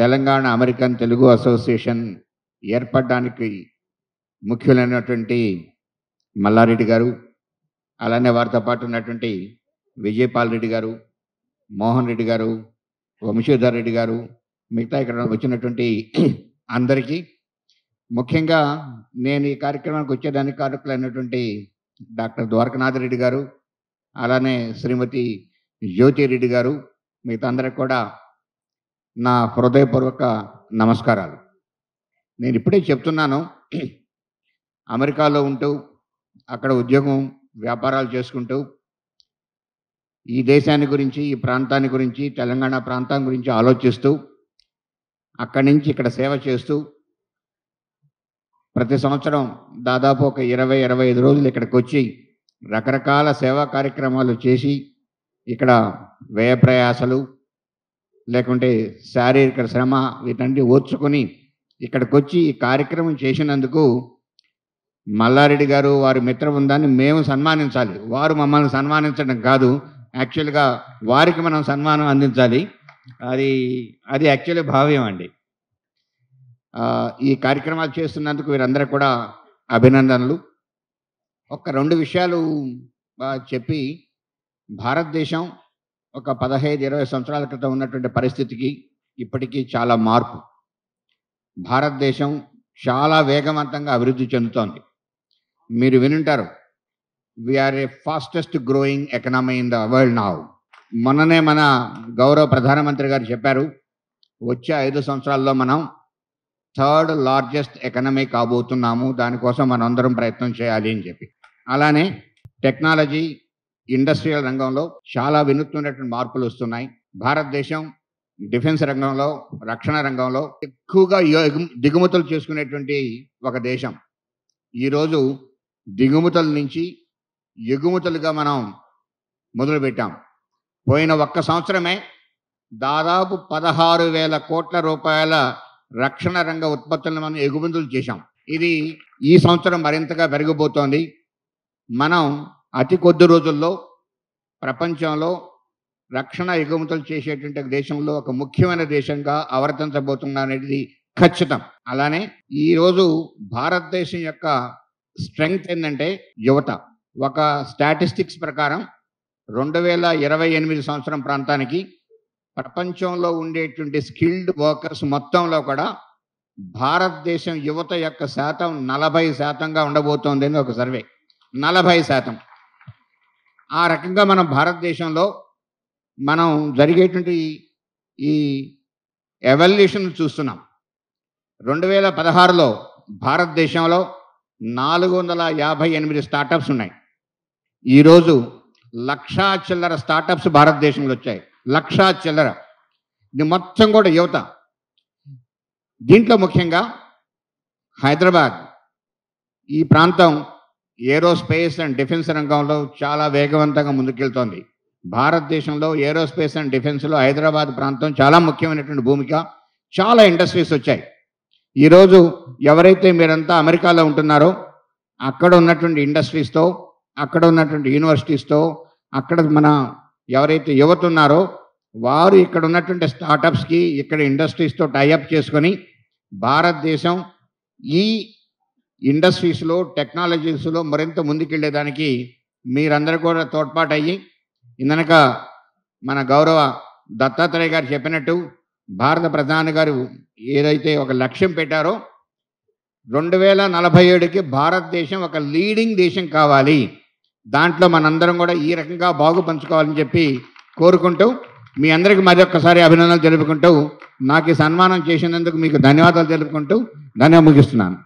Telangana American Telugu association ఏర్పడడానికి ముఖ్యులైనటువంటి మల్లారెడ్డి గారు, అలానే వారితో పాటు ఉన్నటువంటి విజయపాల్ రెడ్డి గారు, మోహన్ రెడ్డి గారు, వంశీధర్ రెడ్డి గారు, మిగతా ఇక్కడ వచ్చినటువంటి అందరికీ, ముఖ్యంగా నేను ఈ కార్యక్రమానికి వచ్చేదానికి కారకులైనటువంటి డాక్టర్ ద్వారకనాథ్ రెడ్డి గారు, అలానే శ్రీమతి జ్యోతిరెడ్డి గారు, మిగతా అందరికి కూడా నా హృదయపూర్వక నమస్కారాలు. నేను ఇప్పుడే చెప్తున్నాను, అమెరికాలో ఉంటూ అక్కడ ఉద్యోగం వ్యాపారాలు చేసుకుంటూ ఈ దేశాన్ని గురించి, ఈ ప్రాంతాన్ని గురించి, తెలంగాణ ప్రాంతం గురించి ఆలోచిస్తూ అక్కడి నుంచి ఇక్కడ సేవ చేస్తూ ప్రతి సంవత్సరం దాదాపు ఒక 20-25 రోజులు ఇక్కడికి వచ్చి రకరకాల సేవా కార్యక్రమాలు చేసి ఇక్కడ వ్యయ ప్రయాసలు లేకుంటే శారీరక శ్రమ వీటన్ని ఓర్చుకొని ఇక్కడికి వచ్చి ఈ కార్యక్రమం చేసినందుకు మల్లారెడ్డి గారు వారి మిత్ర బృందాన్ని మేము సన్మానించాలి. వారు మమ్మల్ని సన్మానించడం కాదు, యాక్చువల్గా వారికి మనం సన్మానం అందించాలి. అది యాక్చువల్లీ భావ్యం అండి. ఈ కార్యక్రమాలు చేస్తున్నందుకు వీరందరూ కూడా అభినందనలు. ఒక 2 విషయాలు చెప్పి, భారతదేశం ఒక 15-20 సంవత్సరాల క్రితం ఉన్నటువంటి పరిస్థితికి ఇప్పటికీ చాలా మార్పు. భారతదేశం చాలా వేగవంతంగా అభివృద్ధి చెందుతోంది. మీరు వినుంటారు, we're a fastest growing economy in the world now. మొన్ననే మన గౌరవ ప్రధానమంత్రి గారు చెప్పారు, వచ్చే 5 సంవత్సరాల్లో మనం 3rd లార్జెస్ట్ ఎకనమీ కాబోతున్నాము, దానికోసం మనం అందరం ప్రయత్నం చేయాలి అని చెప్పి. అలానే టెక్నాలజీ, ఇండస్ట్రియల్ రంగంలో చాలా వినూత్నమైనటువంటి మార్పులు వస్తున్నాయి. భారతదేశం డిఫెన్స్ రంగంలో, రక్షణ రంగంలో ఎక్కువగా దిగుమతులు చేసుకునేటువంటి ఒక దేశం. ఈరోజు దిగుమతుల నుంచి ఎగుమతులుగా మనం మొదలుపెట్టాం. పోయిన 1 సంవత్సరమే దాదాపు 16,000 కోట్ల రూపాయల రక్షణ రంగ ఉత్పత్తులను మనం ఎగుమతులు చేశాం. ఇది ఈ సంవత్సరం మరింతగా పెరిగిపోతోంది. మనం అతి కొద్ది రోజుల్లో ప్రపంచంలో రక్షణ ఎగుమతులు చేసేటువంటి దేశంలో ఒక ముఖ్యమైన దేశంగా అవతరించబోతున్నా అనేది ఖచ్చితం. అలానే ఈరోజు భారతదేశం యొక్క స్ట్రెంగ్త్ ఏంటంటే యువత. ఒక స్టాటిస్టిక్స్ ప్రకారం 2028 సంవత్సరం ప్రాంతానికి ప్రపంచంలో ఉండేటువంటి స్కిల్డ్ వర్కర్స్ మొత్తంలో కూడా భారతదేశం యువత యొక్క శాతం 40%గా ఉండబోతోంది అని ఒక సర్వే. 40%. ఆ రకంగా మనం భారతదేశంలో మనం జరిగేటువంటి ఈ ఎవల్యూషన్ చూస్తున్నాం. 2016లో భారతదేశంలో 458 స్టార్టప్స్ ఉన్నాయి. ఈరోజు 1,00,000 చిల్లర స్టార్టప్స్ భారతదేశంలో వచ్చాయి. 1,00,000 చిల్లర. ఇది మొత్తం కూడా యువత. దీంట్లో ముఖ్యంగా హైదరాబాద్ ఈ ప్రాంతం ఏరోస్పేస్ అండ్ డిఫెన్స్ రంగంలో చాలా వేగవంతంగా ముందుకెళ్తోంది. భారతదేశంలో ఏరోస్పేస్ అండ్ డిఫెన్స్లో హైదరాబాద్ ప్రాంతం చాలా ముఖ్యమైనటువంటి భూమిక. చాలా ఇండస్ట్రీస్ వచ్చాయి. ఈరోజు ఎవరైతే మీరంతా అమెరికాలో ఉంటున్నారో అక్కడ ఉన్నటువంటి ఇండస్ట్రీస్తో, అక్కడ ఉన్నటువంటి యూనివర్సిటీస్తో, అక్కడ మన ఎవరైతే యువత ఉన్నారో వారు ఇక్కడ ఉన్నటువంటి స్టార్టప్స్కి, ఇక్కడ ఇండస్ట్రీస్తో టైఅప్ చేసుకొని భారతదేశం ఈ ఇండస్ట్రీస్లో, టెక్నాలజీస్లో మరింత ముందుకెళ్ళేదానికి మీరందరూ కూడా తోడ్పాటు అయ్యి, ఇందనక మన గౌరవ దత్తాత్రేయ గారు చెప్పినట్టు భారత ప్రధాని గారు ఏదైతే ఒక లక్ష్యం పెట్టారో 2047కి భారతదేశం ఒక లీడింగ్ దేశం కావాలి, దాంట్లో మనందరం కూడా ఈ రకంగా బాగు పంచుకోవాలని చెప్పి కోరుకుంటూ, మీ అందరికీ మరొక్కసారి అభినందనలు తెలుపుకుంటూ, నాకు ఈ సన్మానం చేసినందుకు మీకు ధన్యవాదాలు తెలుపుకుంటూ ముగిస్తున్నాను.